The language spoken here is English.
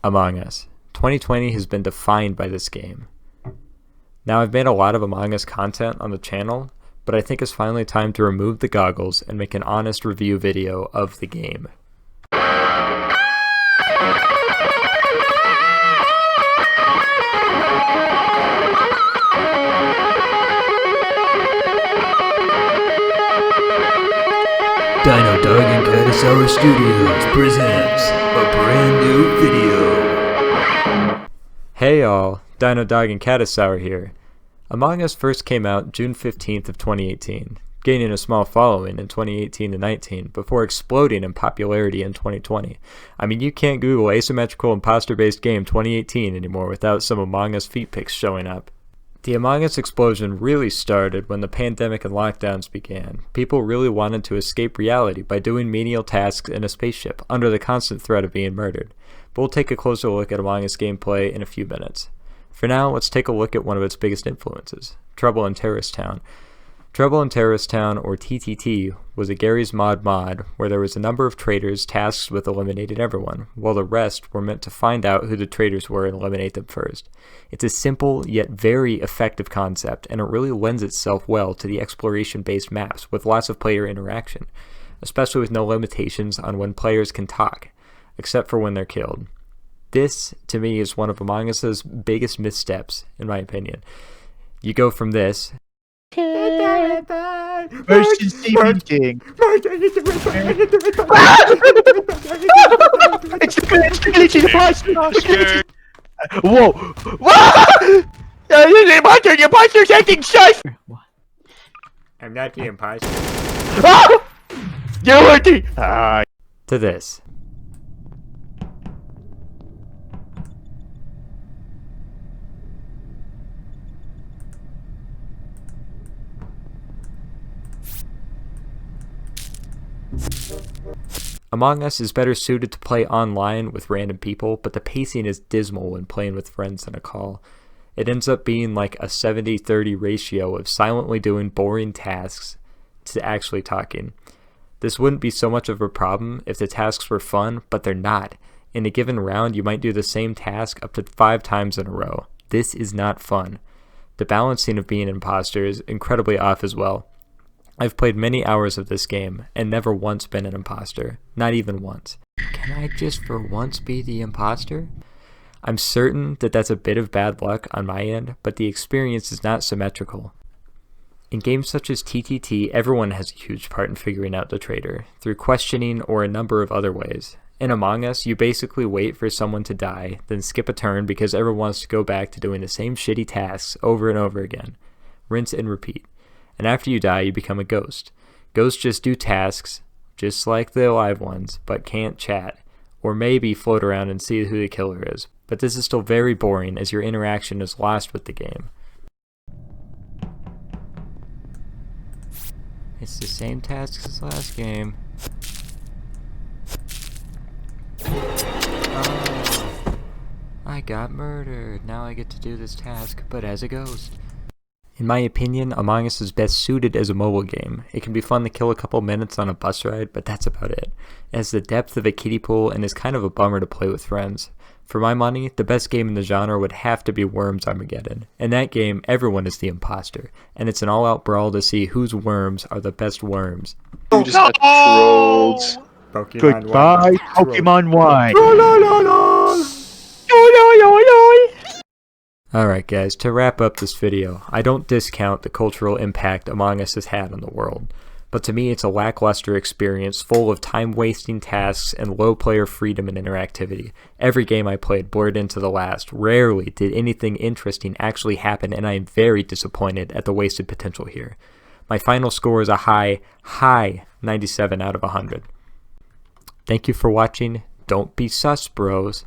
Among Us. 2020 has been defined by this game. Now, I've made a lot of Among Us content on the channel, but I think it's finally time to remove the goggles and make an honest review video of the game. Dino Dog and Katasaur Studios presents a brand new video. Hey y'all, Dino Dog and Katasaur here. Among Us first came out June 15th of 2018, gaining a small following in 2018 to 19 before exploding in popularity in 2020. I mean, you can't Google asymmetrical imposter-based game 2018 anymore without some Among Us feet pics showing up. The Among Us explosion really started when the pandemic and lockdowns began. People really wanted to escape reality by doing menial tasks in a spaceship under the constant threat of being murdered. But we'll take a closer look at Among Us gameplay in a few minutes. For now, let's take a look at one of its biggest influences, Trouble in Terrorist Town. Trouble in Terrorist Town, or TTT, was a Garry's Mod where there was a number of traitors tasked with eliminating everyone, while the rest were meant to find out who the traitors were and eliminate them first. It's a simple yet very effective concept, and it really lends itself well to the exploration-based maps with lots of player interaction, especially with no limitations on when players can talk, except for when they're killed. This, to me, is one of Among Us's biggest missteps, in my opinion. You go from this... Motion Stephen King. It's the glitch in the imposter. Whoa! Whoa! The imposter's acting sus! I'm not the imposter. Ah! You're working! To this. Among Us is better suited to play online with random people, but the pacing is dismal when playing with friends in a call. It ends up being like a 70-30 ratio of silently doing boring tasks to actually talking. This wouldn't be so much of a problem if the tasks were fun, but they're not. In a given round, you might do the same task up to 5 times in a row. This is not fun. The balancing of being an imposter is incredibly off as well. I've played many hours of this game and never once been an imposter. Not even once. Can I just for once be the imposter? I'm certain that that's a bit of bad luck on my end, but the experience is not symmetrical. In games such as TTT, everyone has a huge part in figuring out the traitor, through questioning or a number of other ways. In Among Us, you basically wait for someone to die, then skip a turn because everyone wants to go back to doing the same shitty tasks over and over again. Rinse and repeat. And after you die, you become a ghost. Ghosts just do tasks, just like the alive ones, but can't chat, or maybe float around and see who the killer is. But this is still very boring as your interaction is lost with the game. It's the same tasks as last game. Oh, I got murdered. Now I get to do this task, but as a ghost. In my opinion, Among Us is best suited as a mobile game. It can be fun to kill a couple minutes on a bus ride, but that's about it. It has the depth of a kiddie pool and is kind of a bummer to play with friends. For my money, the best game in the genre would have to be Worms Armageddon. In that game, everyone is the imposter, and it's an all-out brawl to see whose worms are the best worms. You just got trolled. Goodbye, Pokemon Y. Alright guys, to wrap up this video, I don't discount the cultural impact Among Us has had on the world, but to me it's a lackluster experience full of time-wasting tasks and low player freedom and interactivity. Every game I played blurred into the last. Rarely did anything interesting actually happen, and I am very disappointed at the wasted potential here. My final score is a high 97 out of 100. Thank you for watching. Don't be sus, bros.